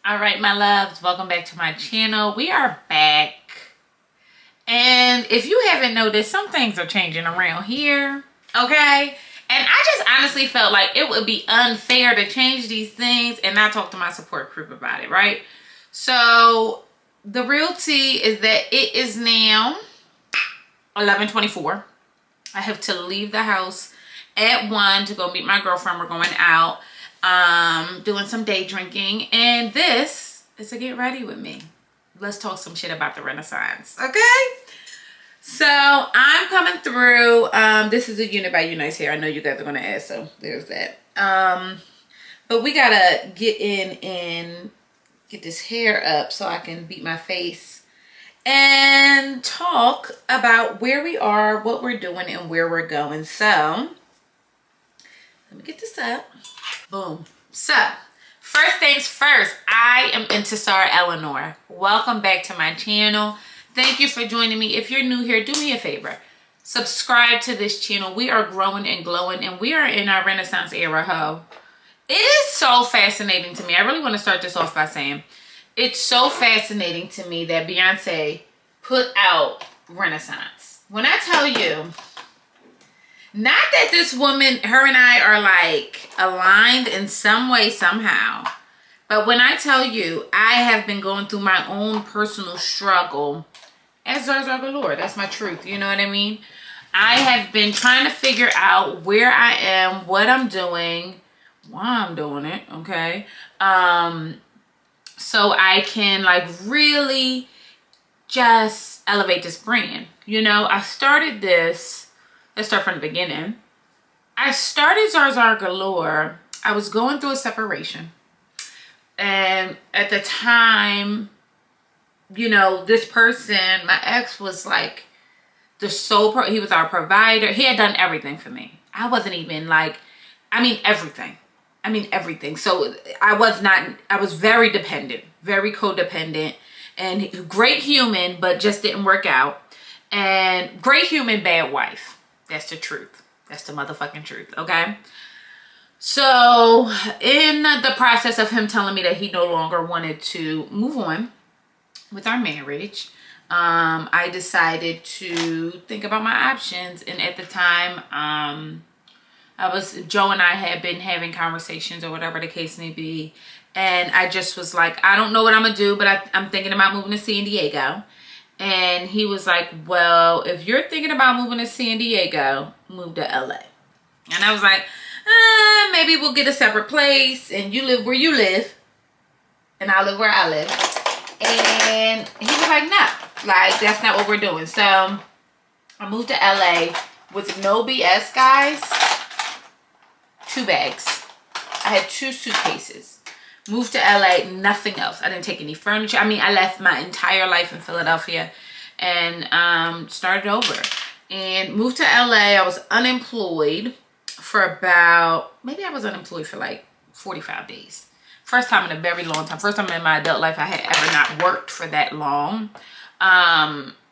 All right, my loves, welcome back to my channel. We are back. And if you haven't noticed, some things are changing around here, okay? And I just honestly felt like it would be unfair to change these things and not talk to my support group about it, right? So the real tea is that it is now 11:24. I have to leave the house at 1 to go meet my girlfriend. We're going out, doing some day drinking. And this is to get ready with me. Let's talk some shit about the Renaissance, okay? So I'm coming through. This is a unit by UNice here. I know you guys are gonna ask, so there's that. But we gotta get in and get this hair up so I can beat my face and talk about where we are, what we're doing, and where we're going. So let me get this up. Boom. So first things first, I am Intisar Eleanor. Welcome back to my channel. Thank you for joining me. If you're new here, do me a favor. Subscribe to this channel. We are growing and glowing, and we are in our Renaissance era, ho. It is so fascinating to me. I really want to start this off by saying, it's so fascinating to me that Beyonce put out Renaissance. When I tell you, not that this woman, her and I are like aligned in some way, somehow. But when I tell you, I have been going through my own personal struggle as Zarzargalore. That's my truth. You know what I mean? I have been trying to figure out where I am, what I'm doing, why I'm doing it. Okay. So I can like really just elevate this brand. You know, I started this. Let's start from the beginning. I started Zarzargalore. I was going through a separation. And at the time, you know, this person, my ex, was like the sole, he was our provider. He had done everything for me. I wasn't even like, I mean, everything. So I was very dependent, very codependent, and great human, but just didn't work out. And great human, bad wife. That's the truth. That's the motherfucking truth, okay? So in the process of him telling me that he no longer wanted to move on with our marriage, I decided to think about my options. And at the time, Joe and I had been having conversations or whatever the case may be. And I just was like, I don't know what I'm gonna do, but I'm thinking about moving to San Diego. And he was like, well, if you're thinking about moving to San Diego, move to LA. And I was like, maybe we'll get a separate place and you live where you live and I live where I live. And he was like, no, like that's not what we're doing. So I moved to LA with no BS, guys. 2 bags. I had 2 suitcases. Moved to LA, nothing else. I didn't take any furniture. I mean, I left my entire life in Philadelphia and started over. And moved to LA. I was unemployed for about, maybe I was unemployed for like 45 days. First time in a very long time. First time in my adult life I had ever not worked for that long.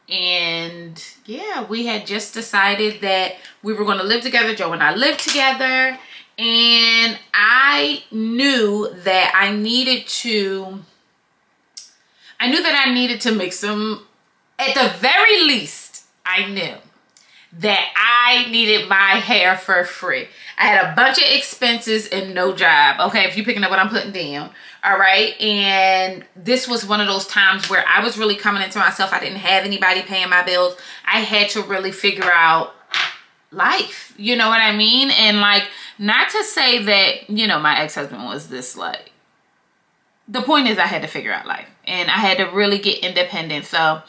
And yeah, we had just decided that we were going to live together. Joe and I lived together. And I knew that I needed to make some, at the very least, I knew that I needed my hair for free. I had a bunch of expenses and no job. Okay, if you're picking up what I'm putting down. All right. And this was one of those times where I was really coming into myself. I didn't have anybody paying my bills. I had to really figure out life. You know what I mean? And like, not to say that, you know, my ex-husband was this like, the point is I had to figure out life and I had to really get independent. So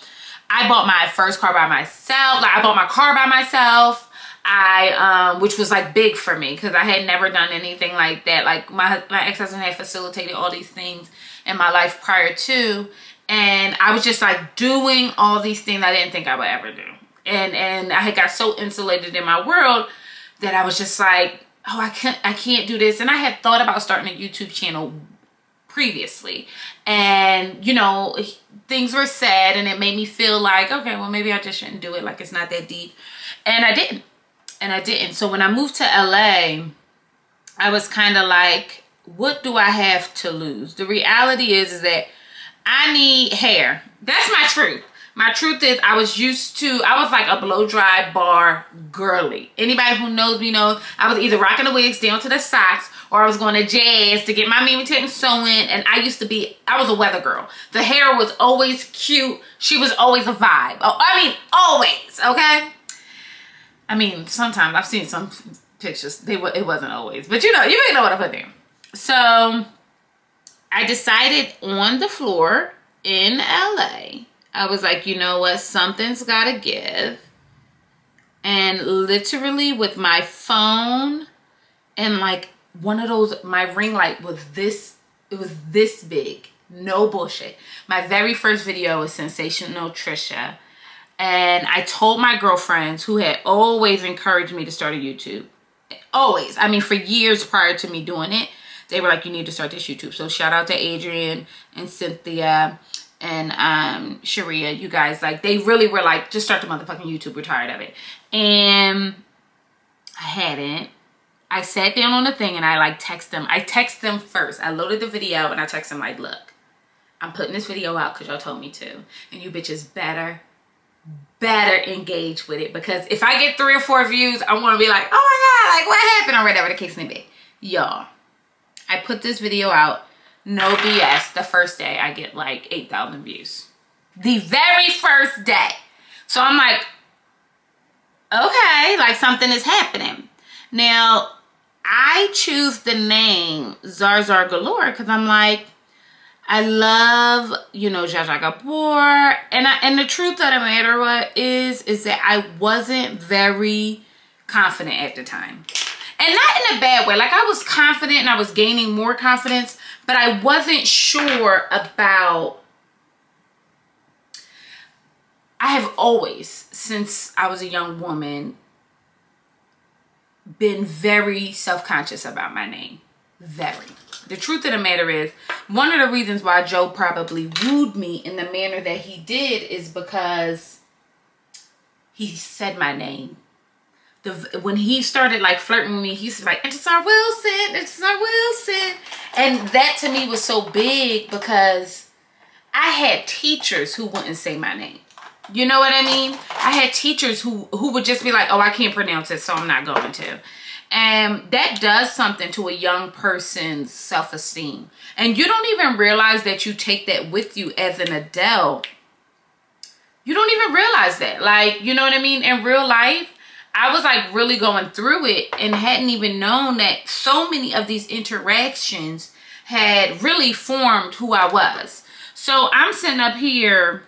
I bought my first car by myself. Like I bought my car by myself. Which was like big for me because I had never done anything like that. Like my ex-husband had facilitated all these things in my life prior to, and I was just like doing all these things I didn't think I would ever do. And I had got so insulated in my world that I was just like, oh, I can't do this. And I had thought about starting a YouTube channel previously, and you know, things were said and it made me feel like, okay, well maybe I just shouldn't do it, like it's not that deep. And I didn't. So when I moved to LA, I was kind of like, what do I have to lose? The reality is that I need hair. That's my truth. My truth is I was like a blow dry bar girly. Anybody who knows me knows I was either rocking the wigs down to the socks, or I was going to jazz to get my Mimi Tip and sewing. And I was a weather girl. The hair was always cute. She was always a vibe. Oh, I mean, always, okay? I mean, sometimes I've seen some pictures. It wasn't always. But you may know what I put there. So I decided on the floor in LA, I was like, you know what? Something's got to give. And literally with my phone and like one of those, my ring light was this, it was this big. No bullshit. My very first video was Sensational Trisha. And I told my girlfriends who had always encouraged me to start a YouTube. Always. I mean, for years prior to me doing it, they were like, you need to start this YouTube. So shout out to Adrian and Cynthia and Sharia. You guys, like, they really were like, just start the motherfucking YouTube. We're tired of it. And I hadn't. I sat down on the thing and I like text them. I text them first. I loaded the video and I text them like, look, I'm putting this video out because y'all told me to. And you bitches better engage with it, because if I get 3 or 4 views, I want to be like, oh my God, like what happened, or whatever the case may be. Y'all, I put this video out, no BS, the first day I get like 8,000 views. The very first day. So I'm like, okay, like something is happening. Now, I choose the name Zarzargalore because I'm like, I love, you know, Zarzargalore, and the truth of the matter is that I wasn't very confident at the time. And not in a bad way. Like, I was confident and I was gaining more confidence, but I wasn't sure about... I have always, since I was a young woman, been very self-conscious about my name. Very. The truth of the matter is, one of the reasons why Joe probably wooed me in the manner that he did is because he said my name. When he started like flirting with me, he was like, Intisar Wilson, Intisar Wilson. And that to me was so big because I had teachers who wouldn't say my name. You know what I mean? I had teachers who would just be like, oh, I can't pronounce it, so I'm not going to. And that does something to a young person's self-esteem. And you don't even realize that you take that with you as an adult. You don't even realize that. Like, you know what I mean? In real life, I was like really going through it and hadn't even known that so many of these interactions had really formed who I was. So I'm sitting up here,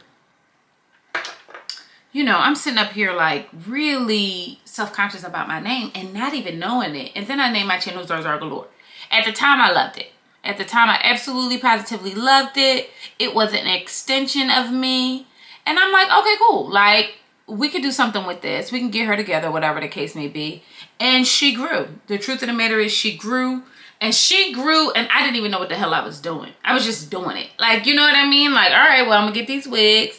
you know, I'm sitting up here like really self-conscious about my name and not even knowing it. And then I named my channel Zarzargalore. At the time, I loved it. At the time, I absolutely positively loved it. It was an extension of me. And I'm like, okay, cool. Like, we could do something with this. We can get her together, whatever the case may be. And she grew. The truth of the matter is she grew. And she grew and I didn't even know what the hell I was doing. I was just doing it. Like, you know what I mean? Like, all right, well, I'm going to get these wigs.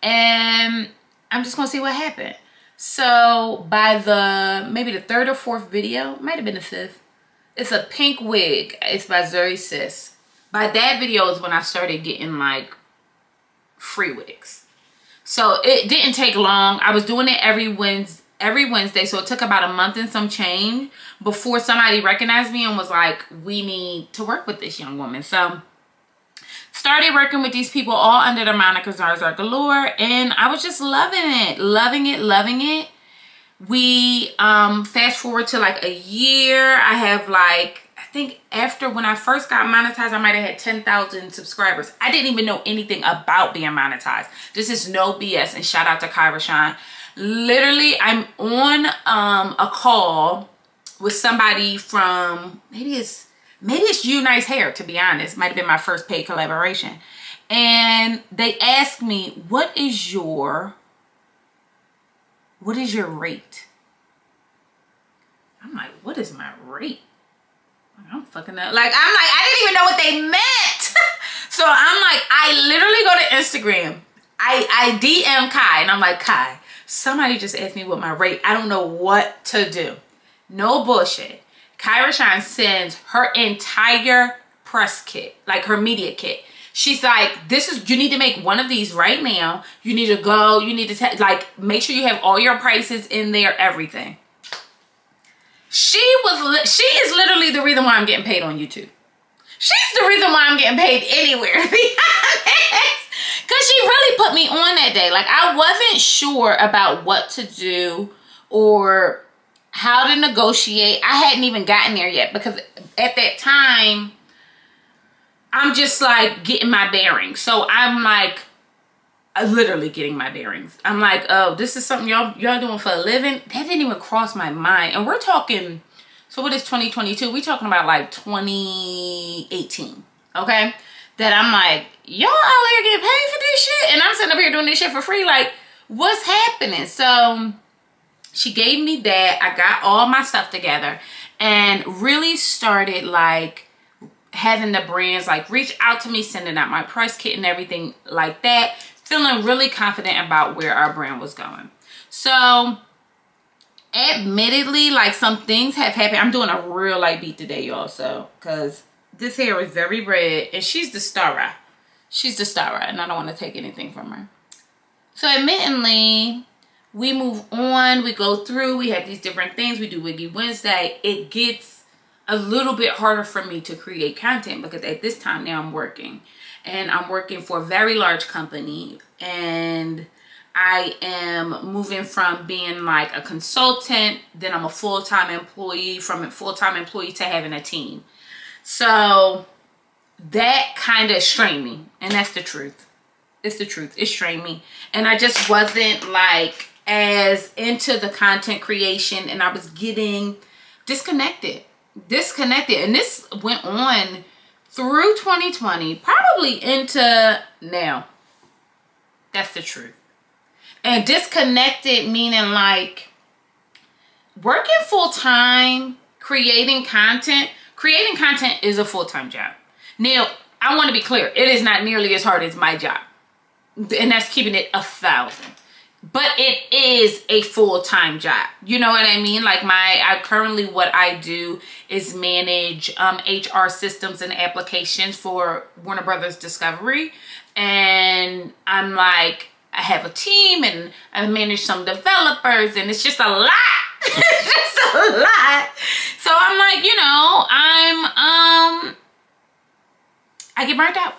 And I'm just going to see what happened. So by maybe the 3rd or 4th video, might have been the 5th. It's a pink wig. It's by Zuri Sis. By that video is when I started getting like free wigs. So it didn't take long. I was doing it every Wednesday. So it took about a month and some change before somebody recognized me and was like, we need to work with this young woman. So started working with these people all under the moniker Zarzargalore, and I was just loving it, loving it. We fast forward to like a year. I have like, I think after when I first got monetized, I might have had 10,000 subscribers. I didn't even know anything about being monetized. This is no BS, and shout out to Kyra Sean. Literally, I'm on a call with somebody from, maybe it's UNice hair, to be honest. Might have been my first paid collaboration. And they asked me, what is your rate? I'm like, what is my rate? I'm fucking up. Like, I'm like, I didn't even know what they meant. So I'm like, I literally go to Instagram. I DM Kai and I'm like, Kai, somebody just asked me what my rate. I don't know what to do. No bullshit. Kyra Shine sends her entire press kit, like her media kit. She's like, you need to make one of these right now. You need to go, you need to like, make sure you have all your prices in there, everything. She is literally the reason why I'm getting paid on YouTube. She's the reason why I'm getting paid anywhere, to be honest. Because she really put me on that day. Like, I wasn't sure about what to do or how to negotiate. I hadn't even gotten there yet because at that time, I'm just like getting my bearings. So I'm like, literally getting my bearings. I'm like, oh, this is something y'all doing for a living? That didn't even cross my mind. And we're talking, so what is 2022? We talking about like 2018, okay? That I'm like, y'all out here getting paid for this shit? And I'm sitting up here doing this shit for free. Like, what's happening? So she gave me that. I got all my stuff together and really started like having the brands like reach out to me, sending out my press kit and everything like that. Feeling really confident about where our brand was going. So admittedly, like some things have happened. I'm doing a real light beat today, y'all. So, because this hair is very red and she's the star. She's the star and I don't want to take anything from her. So admittedly, we move on, we go through, we have these different things. We do Wiggy Wednesday. It gets a little bit harder for me to create content because at this time now I'm working. And I'm working for a very large company and I am moving from being like a consultant, then I'm a full-time employee, from a full-time employee to having a team. So that kind of strained me, and that's the truth. It's the truth. It strained me. And I just wasn't like as into the content creation and I was getting disconnected. And this went on through 2020, probably into now. That's the truth. And disconnected meaning like working full-time, creating content. Creating content is a full-time job. Now, I want to be clear. It is not nearly as hard as my job. And that's keeping it 1,000. But it is a full-time job. You know what I mean? Like currently what I do is manage HR systems and applications for Warner Brothers Discovery. And I'm like, I have a team and I manage some developers and it's just a lot. It's just a lot. So I'm like, you know, I get burnt out.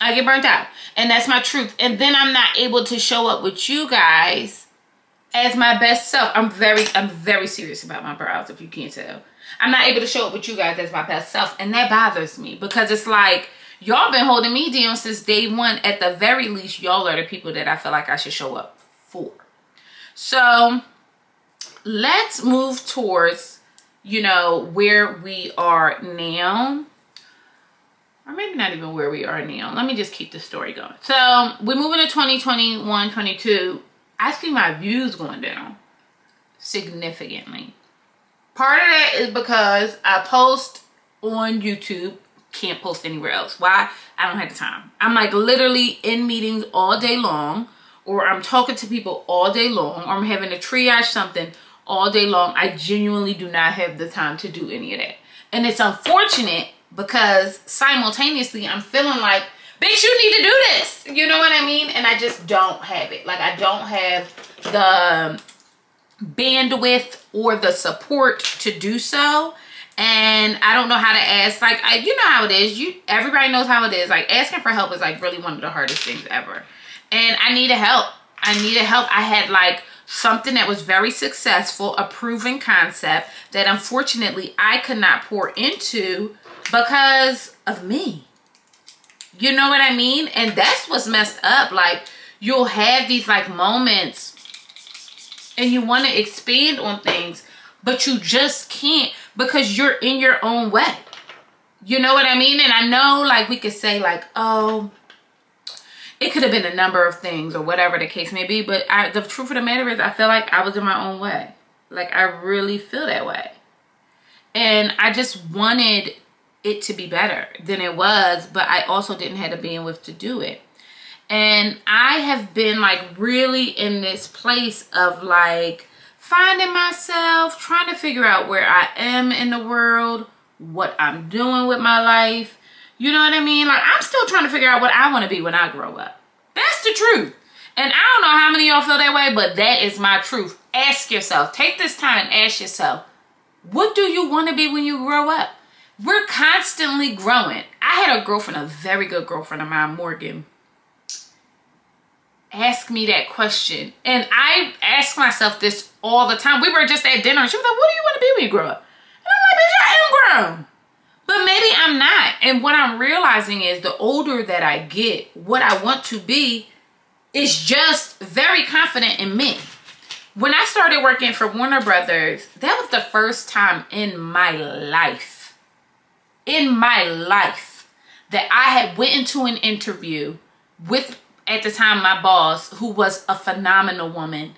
I get burnt out. And that's my truth. And then I'm not able to show up with you guys as my best self. I'm very serious about my brows, if you can't tell. I'm not able to show up with you guys as my best self. And that bothers me because it's like, y'all been holding me down since day one. At the very least, y'all are the people that I feel like I should show up for. So let's move towards, you know, where we are now. Or maybe not even where we are now. Let me just keep the story going. So we're moving to 2021, 22. I see my views going down significantly. Part of that is because I post on YouTube, can't post anywhere else. Why? I don't have the time. I'm like literally in meetings all day long, or I'm talking to people all day long, or I'm having to triage something all day long. I genuinely do not have the time to do any of that. And it's unfortunate because simultaneously I'm feeling like, bitch, you need to do this. You know what I mean? And I just don't have it. Like I don't have the bandwidth or the support to do so. And I don't know how to ask. Like, you know how it is. Everybody knows how it is. Like asking for help is like really one of the hardest things ever. And I needed help. I needed help. I had like something that was very successful, a proven concept that unfortunately I could not pour into because of me. You know what I mean? And that's what's messed up. Like you'll have these like moments and you want to expand on things, but you just can't because you're in your own way. You know what I mean? And I know like we could say like, oh, it could have been a number of things or whatever the case may be. But the truth of the matter is I feel like I was in my own way. Like I really feel that way. And I just wanted it to be better than it was, but I also didn't have the bandwidth to do it. And I have been like really in this place of like finding myself, trying to figure out where I am in the world, what I'm doing with my life. You know what I mean? Like, I'm still trying to figure out what I want to be when I grow up. That's the truth. And I don't know how many of y'all feel that way, but that is my truth. Ask yourself, take this time and ask yourself, what do you want to be when you grow up? We're constantly growing. I had a girlfriend, a very good girlfriend of mine, Morgan, ask me that question. And I ask myself this all the time. We were just at dinner and she was like, what do you want to be when you grow up? And I'm like, bitch, I am grown. But maybe I'm not. And what I'm realizing is the older that I get, what I want to be is just very confident in me. When I started working for Warner Brothers, that was the first time in my life, that I had went into an interview with, at the time, my boss, who was a phenomenal woman,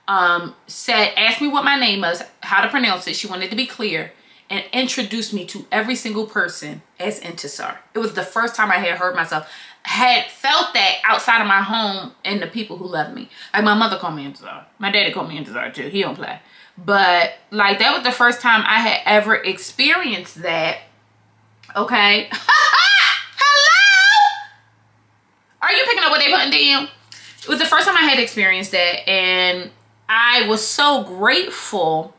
asked me what my name was, how to pronounce it. She wanted to be clear, and introduced me to every single person as Intisar. It was the first time I had heard myself, had felt that outside of my home and the people who love me. Like, my mother called me Intisar. My daddy called me Intisar too. He don't play. But like, that was the first time I had ever experienced that. Okay. Hello? Are you picking up what they putting down? It was the first time I had experienced that, and I was so grateful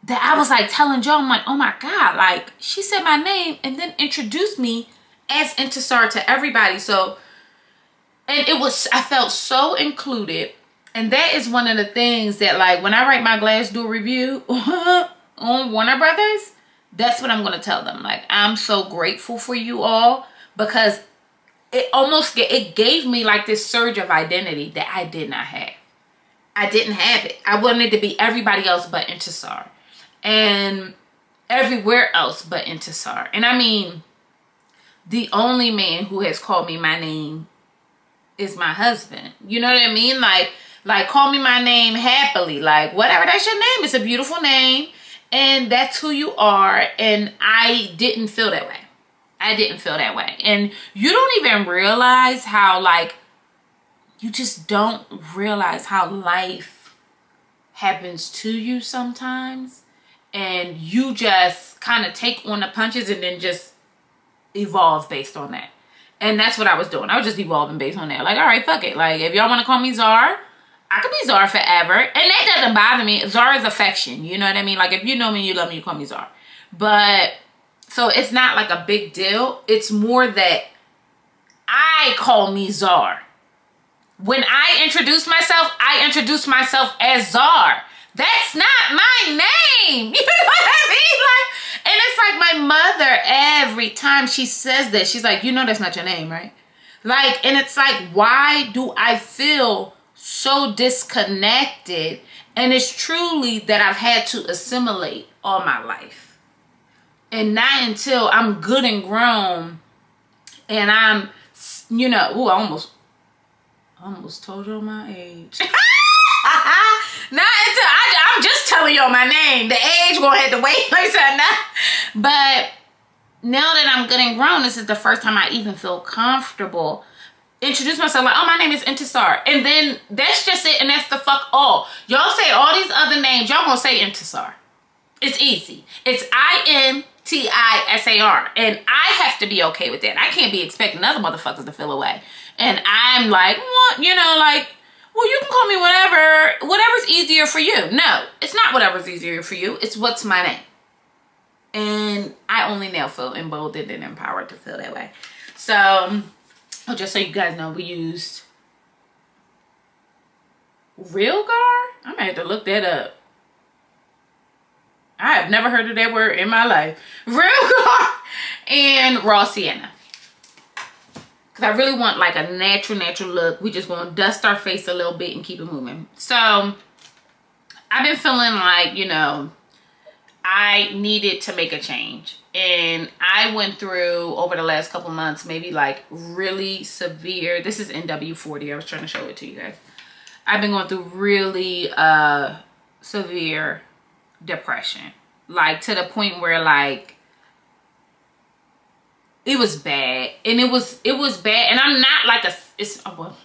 that I was like telling Joe, I'm like, oh my God, like, she said my name and then introduced me as Intisar to everybody. So, and it was, I felt so included. And that is one of the things that, like, when I write my Glassdoor review on Warner Brothers, that's what I'm going to tell them. Like, I'm so grateful for you all, because it gave me like this surge of identity that I did not have. I didn't have it. I wanted to be everybody else but Intisar, and everywhere else but Intisar. And I mean, the only man who has called me my name is my husband. You know what I mean? Like call me my name happily. Like, whatever, that's your name. It's a beautiful name. And that's who you are. And I didn't feel that way. I didn't feel that way. And you don't even realize how, like, you just don't realize how life happens to you sometimes. And you just kind of take on the punches and then just evolve based on that. And that's what I was doing. I was just evolving based on that. Like, all right, fuck it. Like, if y'all want to call me Zar, I could be Zar forever. And that doesn't bother me. Zar is affection. You know what I mean? Like, if you know me, you love me, you call me Zar. But, so it's not like a big deal. It's more that I call me Zar. When I introduce myself as Zar. That's not my name. You know what I mean? Like, and it's like my mother, every time she says this, she's like, you know that's not your name, right? Like, and it's like, why do I feel so disconnected? And it's truly that I've had to assimilate all my life. And not until I'm good and grown and I'm, you know, ooh, I almost told you my age. Not until I'm just telling y'all my name. The age gonna have to wait like that. But now that I'm good and grown, this is the first time I even feel comfortable introduce myself like, oh, my name is Intisar. And then that's just it, and that's the fuck all. Y'all say all these other names, y'all gonna say Intisar. It's easy. It's INTISAR. And I have to be okay with that. I can't be expecting other motherfuckers to feel away. And I'm like, what? You know, like, well, you can call me whatever's easier for you. No, it's not whatever's easier for you. It's what's my name. And I only now feel emboldened and empowered to feel that way. So, just so you guys know, we used Realgar? I might have to look that up. I have never heard of that word in my life. Realgar and Rosy. Because I really want like a natural look. We just going to dust our face a little bit and keep it moving. So, I've been feeling like, you know, I needed to make a change. And I went through, over the last couple months, maybe like really severe, this is NW40, I was trying to show it to you guys. I've been going through really severe depression. Like, to the point where, like, it was bad. And it was bad. And I'm not like well,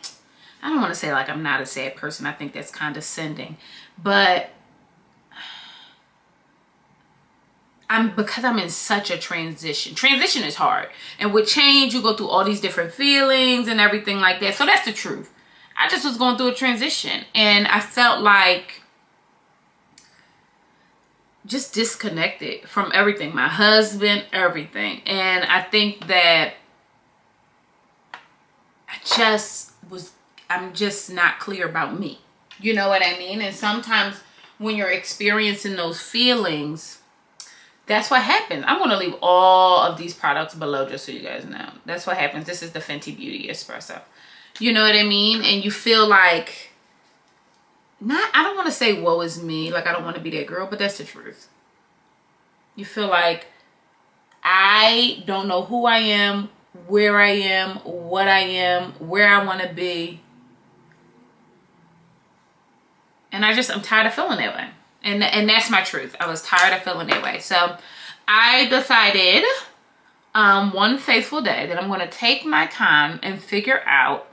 I don't want to say like I'm not a sad person. I think that's condescending. But because I'm in such a transition. Transition is hard. And with change, you go through all these different feelings and everything like that. So that's the truth. I just was going through a transition. And I felt like just disconnected from everything. My husband, everything. And I think that I'm just not clear about me. You know what I mean? And sometimes when you're experiencing those feelings, that's what happens. I'm going to leave all of these products below just so you guys know. That's what happens. This is the Fenty Beauty Espresso. You know what I mean? And you feel like, I don't want to say woe is me, like I don't want to be that girl, but that's the truth. You feel like I don't know who I am, where I am, what I am, where I want to be. And I'm tired of feeling that way. And that's my truth. I was tired of feeling that way. So I decided one faithful day that I'm going to take my time and figure out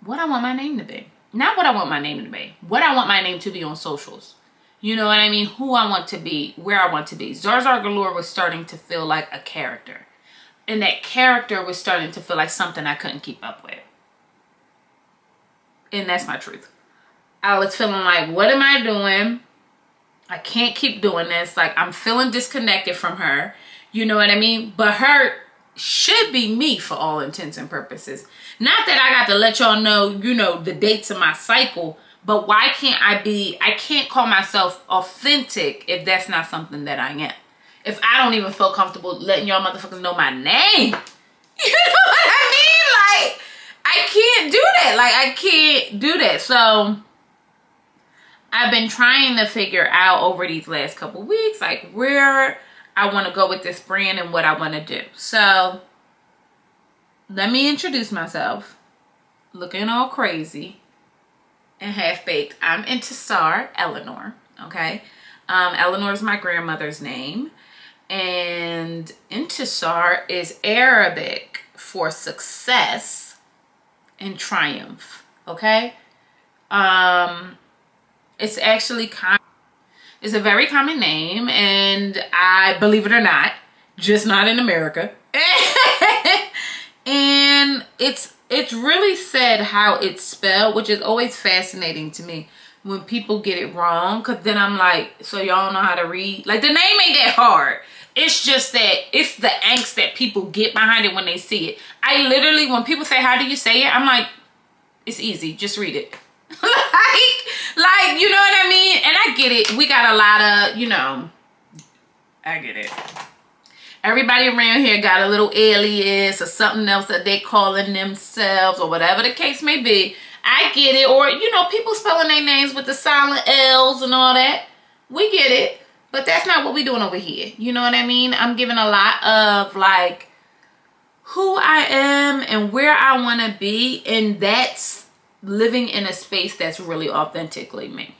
what I want my name to be. Not what I want my name to be. What I want my name to be on socials. You know what I mean? Who I want to be. Where I want to be. Zarzargalore was starting to feel like a character. And that character was starting to feel like something I couldn't keep up with. And that's my truth. I was feeling like, what am I doing? I can't keep doing this. Like, I'm feeling disconnected from her. You know what I mean? But her should be me for all intents and purposes. Not that I got to let y'all know, you know, the dates of my cycle. But why can't I can't call myself authentic if that's not something that I am. If I don't even feel comfortable letting y'all motherfuckers know my name. You know what I mean? Like, I can't do that. Like, I can't do that. So I've been trying to figure out over these last couple weeks, like, where I want to go with this brand and what I want to do. So let me introduce myself. Looking all crazy and half-baked. I'm Intisar Eleanor, okay? Eleanor is my grandmother's name. And Intisar is Arabic for success and triumph, okay? It's actually it's a very common name, and I believe it or not, just not in America. And it's really said how it's spelled, which is always fascinating to me when people get it wrong, because then I'm like, so y'all know how to read? Like, the name ain't that hard. It's just that it's the angst that people get behind it when they see it. I literally, when people say, how do you say it? I'm like, it's easy. Just read it. like, you know what I mean? And I get it. We got a lot of, you know, I get it. Everybody around here got a little alias or something else that they calling themselves or whatever the case may be. I get it. Or, you know, people spelling their names with the silent L's and all that. We get it. But that's not what we're doing over here. You know what I mean? I'm giving a lot of, like, who I am and where I want to be. And that's living in a space that's really authentically me.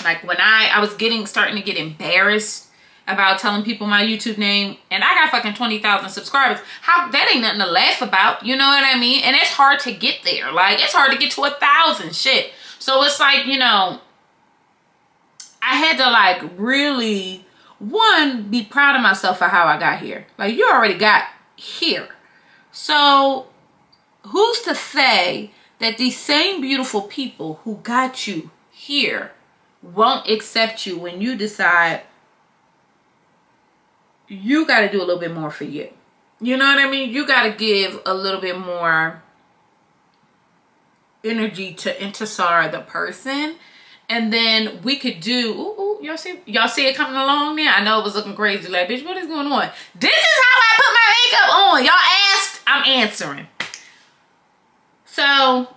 Like, when I was starting to get embarrassed about telling people my YouTube name, and I got fucking 20,000 subscribers. That ain't nothing to laugh about. You know what I mean? And it's hard to get there. Like, it's hard to get to 1,000 shit. So it's like, you know, I had to, like, really, one, be proud of myself for how I got here. Like, you already got here. So who's to say that these same beautiful people who got you here won't accept you when you decide you got to do a little bit more for you? You know what I mean? You got to give a little bit more energy to Intisar the person. And then we could do, y'all see it coming along there? I know it was looking crazy. Like, bitch, what is going on? This is how I put my makeup on. Y'all asked, I'm answering. So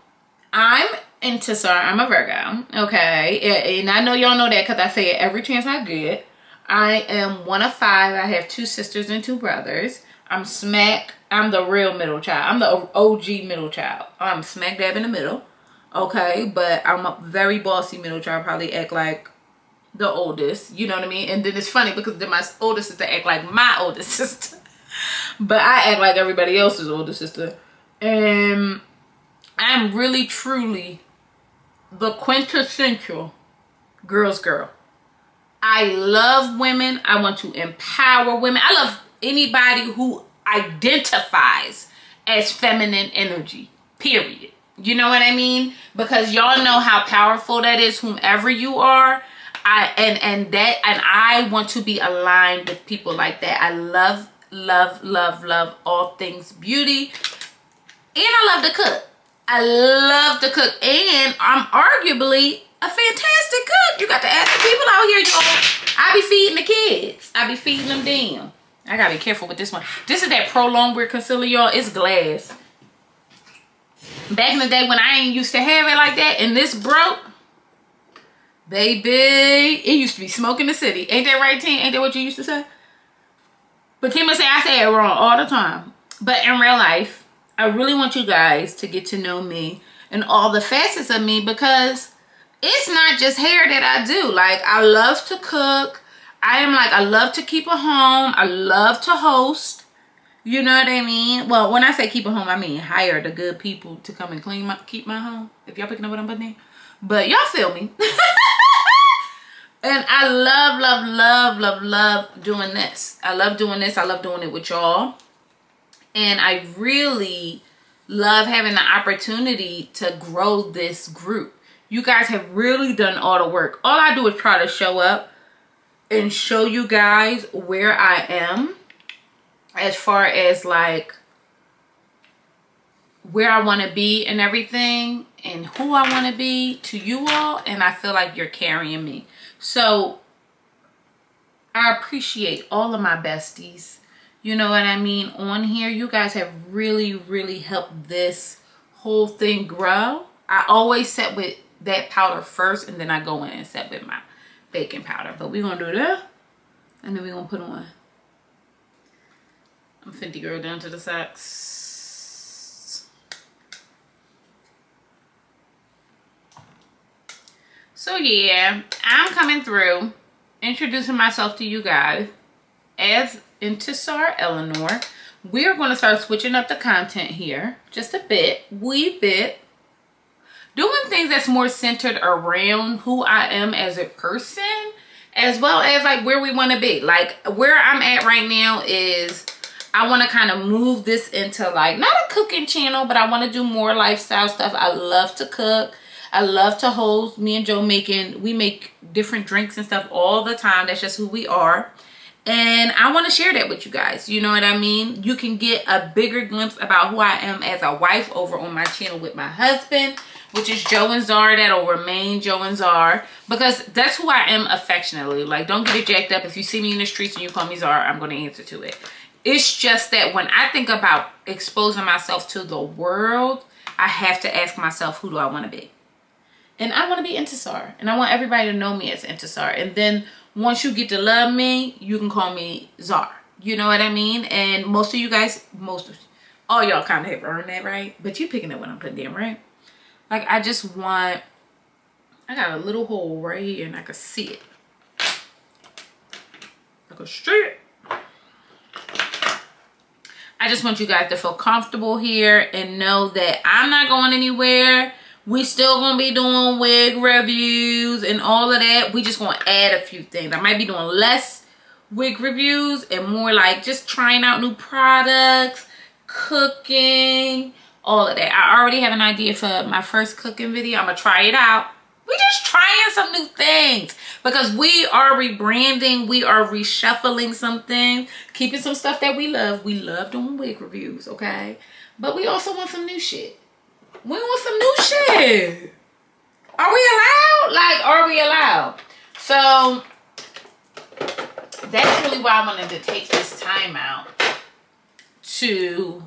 I'm Intisar. I'm a Virgo. Okay. And I know y'all know that because I say it every chance I get. I am one of 5. I have 2 sisters and 2 brothers. I'm the real middle child. I'm the OG middle child. I'm smack dab in the middle. Okay, but I'm a very bossy middle child. Probably act like the oldest. You know what I mean? And then it's funny because then my older sister act like my older sister. But I act like everybody else's older sister. And I'm really, truly the quintessential girl's girl. I love women. I want to empower women. I love anybody who identifies as feminine energy, period. You know what I mean? Because y'all know how powerful that is, whomever you are. I want to be aligned with people like that. I love all things beauty. And I love to cook. I love to cook. And I'm arguably a fantastic cook. You got to ask the people out here, y'all. I be feeding the kids. I be feeding them damn. I gotta be careful with this one. This is that Pro Longwear concealer, y'all. It's glass. Back in the day when I ain't used to have it like that and this broke, baby, it used to be smoking the city. Ain't that right, Tim? Ain't that what you used to say? But Tim would say I say it wrong all the time. But in real life, I really want you guys to get to know me and all the facets of me, because it's not just hair that I do. Like, I love to cook. I love to keep a home. I love to host. You know what I mean? Well, when I say keep a home, I mean hire the good people to come and keep my home. If y'all picking up what I'm putting in. But y'all feel me. And I love doing this. I love doing this. I love doing it with y'all. And I really love having the opportunity to grow this group. You guys have really done all the work. All I do is try to show up and show you guys where I am, as far as like where I want to be and everything, and who I want to be to you all. And I feel like you're carrying me. So I appreciate all of my besties. You know what I mean? On here, you guys have really helped this whole thing grow. I always set with that powder first, and then I go in and set with my baking powder. But we're going to do that, and then we're going to put on. I'm Fenty girl down to the socks. So yeah, I'm coming through, introducing myself to you guys as Intisar Eleanor. We're going to start switching up the content here just a wee bit. Doing things that's more centered around who I am as a person, as well as like where we want to be. Like where I'm at right now is I want to kind of move this into like, not a cooking channel, but I want to do more lifestyle stuff. I love to cook. I love to host. Me and Joe we make different drinks and stuff all the time. That's just who we are. And I want to share that with you guys. You know what I mean? You can get a bigger glimpse about who I am as a wife over on my channel with my husband, which is Joe and Zar. That'll remain Joe and Zar, because that's who I am affectionately. Like, don't get it jacked up. If you see me in the streets and you call me Zar, I'm going to answer to it. It's just that when I think about exposing myself to the world, I have to ask myself, who do I want to be? And I want to be Intisar. And I want everybody to know me as Intisar. And then once you get to love me, you can call me Zar. You know what I mean? And most of you guys, all y'all kind of have earned that, right? But you picking up what I'm putting down, right? Like, I got a little hole right here and I can see it. I can see it. I just want you guys to feel comfortable here and know that I'm not going anywhere. We still gonna be doing wig reviews and all of that. We just gonna add a few things. I might be doing less wig reviews and more like just trying out new products, cooking, all of that. I already have an idea for my first cooking video. I'm gonna try it out. We just trying some new things because we are rebranding. We are reshuffling some things, keeping some stuff that we love. We love doing wig reviews, okay? But we also want some new shit. We want some new shit. Are we allowed? Like, are we allowed? So that's really why I wanted to take this time out to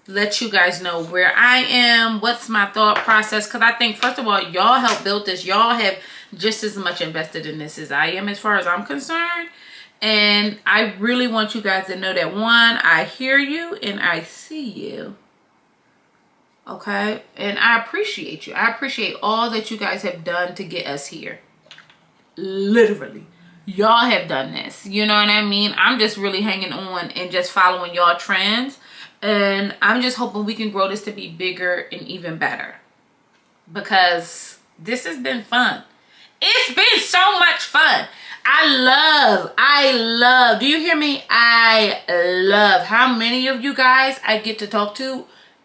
let you guys know where I am, what's my thought process. Because I think, first of all, y'all helped build this. Y'all have just as much invested in this as I am, as far as I'm concerned. And I really want you guys to know that, one, I hear you and I see you. Okay? And I appreciate you. I appreciate all that you guys have done to get us here. Literally. Y'all have done this. You know what I mean? I'm just really hanging on and just following y'all trends. And I'm just hoping we can grow this to be bigger and even better. Because this has been fun. It's been so much fun. I love, do you hear me? I love how many of you guys I get to talk to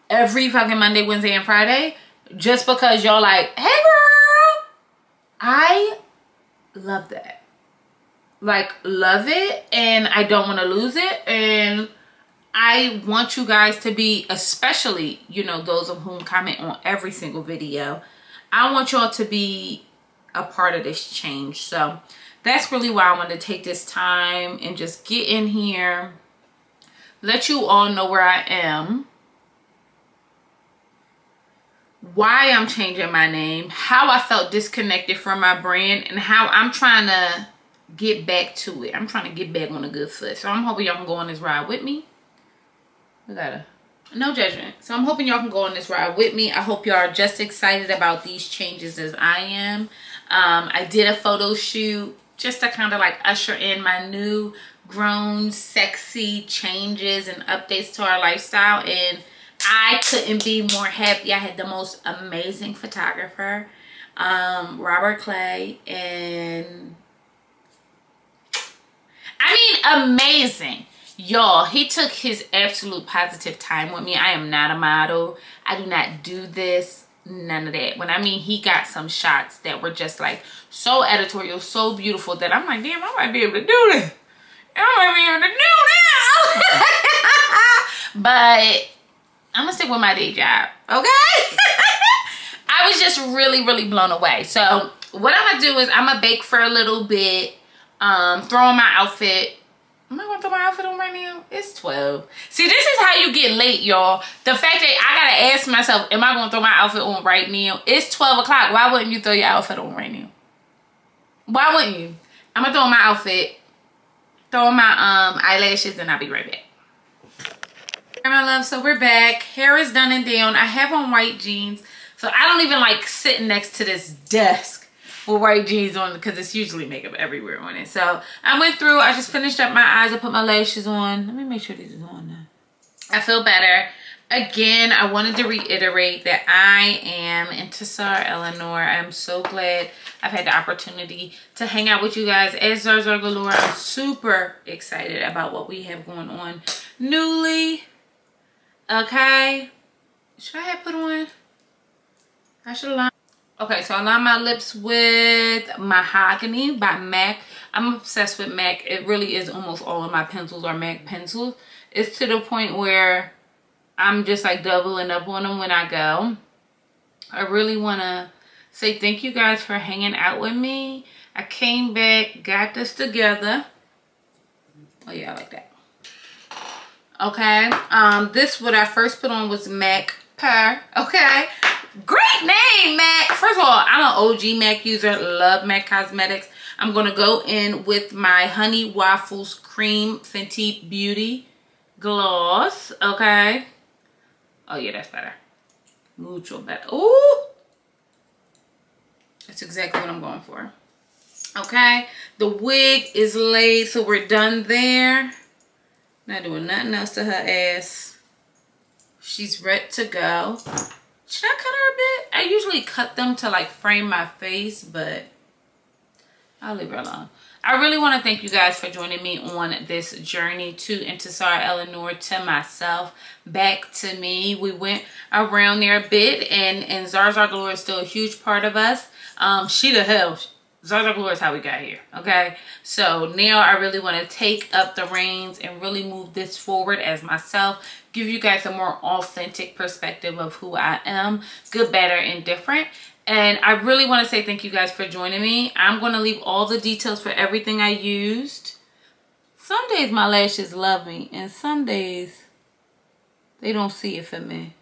every fucking Monday, Wednesday, and Friday, just because y'all like, hey girl. I love that. Like, love it, and I don't want to lose it, and I want you guys to be, especially, you know, those of whom comment on every single video, I want y'all to be a part of this change. So that's really why I wanted to take this time and just get in here, let you all know where I am, why I'm changing my name, how I felt disconnected from my brand, and how I'm trying to get back to it. I'm trying to get back on a good foot. So I'm hoping y'all can go on this ride with me. We gotta, no judgment. So I'm hoping y'all can go on this ride with me. I hope y'all are just excited about these changes as I am. I did a photo shoot just to kind of like usher in my new grown sexy changes and updates to our lifestyle, and I couldn't be more happy. I had the most amazing photographer, Robert Clay, and I mean amazing. Y'all, he took his absolute positive time with me. I am not a model. I do not do this. None of that. When I mean he got some shots that were just like so editorial, so beautiful that I'm like, damn, I might be able to do this. I might be able to do this. But I'm gonna stick with my day job, okay? I was just really, really blown away. So what I'm gonna do is I'm gonna bake for a little bit, throw on my outfit. Am I gonna throw my outfit on right now? It's 12. See, this is how you get late, y'all. The fact that I gotta ask myself, am I gonna throw my outfit on right now? It's 12 o'clock. Why wouldn't you throw your outfit on right now? Why wouldn't you? I'm gonna throw on my outfit, throw on my eyelashes, and I'll be right back. My love, so we're back. Hair is done and down. I have on white jeans, so I don't even like sitting next to this desk with white jeans on because it's usually makeup everywhere on it. So I went through, I just finished up my eyes, I put my lashes on. Let me make sure these are on now. I feel better. Again, I wanted to reiterate that I am Intisar Eleanor. I'm so glad I've had the opportunity to hang out with you guys at Zarzargalore. I'm super excited about what we have going on newly. Okay, should I have put on? I should line. Okay, so I line my lips with Mahogany by MAC. I'm obsessed with MAC. It really is almost all of my pencils are MAC pencils. It's to the point where I'm just like doubling up on them when I go. I really want to say thank you guys for hanging out with me. I came back, got this together. Oh yeah, I like that. Okay, this what I first put on was MAC Pear. Okay, great name, MAC. First of all, I'm an OG MAC user, love MAC Cosmetics. I'm gonna go in with my Honey Waffles Cream Fenty Beauty Gloss. Okay, oh yeah, that's better, mucho better. Ooh, that's exactly what I'm going for. Okay, the wig is laid, so we're done there. Not doing nothing else to her ass. She's ready to go. Should I cut her a bit? I usually cut them to like frame my face, but I'll leave her alone. I really want to thank you guys for joining me on this journey to Intisar Eleanor, to myself, back to me. We went around there a bit, and Zarzargalore is still a huge part of us. She the hell. Zarzargalore is how we got here, okay? So now I really want to take up the reins and really move this forward as myself, give you guys a more authentic perspective of who I am, good, better, and different. And I really want to say thank you guys for joining me. I'm going to leave all the details for everything I used. Some days my lashes love me, and some days they don't see it for me.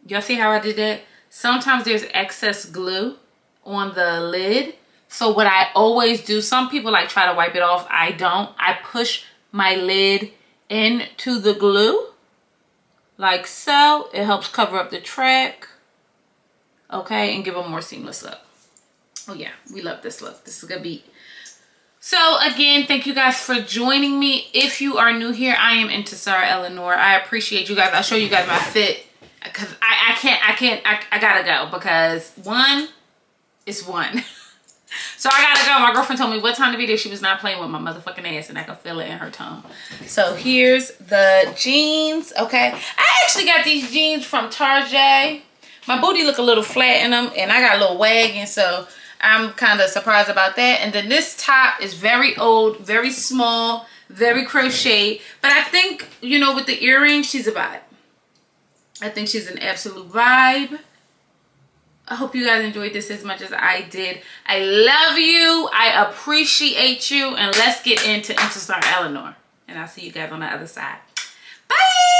Y'all see how I did that? Sometimes there's excess glue on the lid, so what I always do, some people like try to wipe it off, I don't. I push my lid into the glue like so. It helps cover up the track, okay, and give a more seamless look. Oh yeah, we love this look. This is gonna be. So again, thank you guys for joining me. If you are new here, I am Intisar Eleanor. I appreciate you guys. I'll show you guys my fit because I gotta go because one, it's one. So I gotta go. My girlfriend told me what time to be there. She was not playing with my motherfucking ass, and I could feel it in her tone. So here's the jeans, okay? I actually got these jeans from Target. My booty look a little flat in them, and I got a little wagging, so I'm kind of surprised about that. And then this top is very old, very small, very crochet. But I think, you know, with the earrings, she's a vibe. I think she's an absolute vibe. I hope you guys enjoyed this as much as I did. I love you. I appreciate you. And let's get into Intisar Eleanor. And I'll see you guys on the other side. Bye!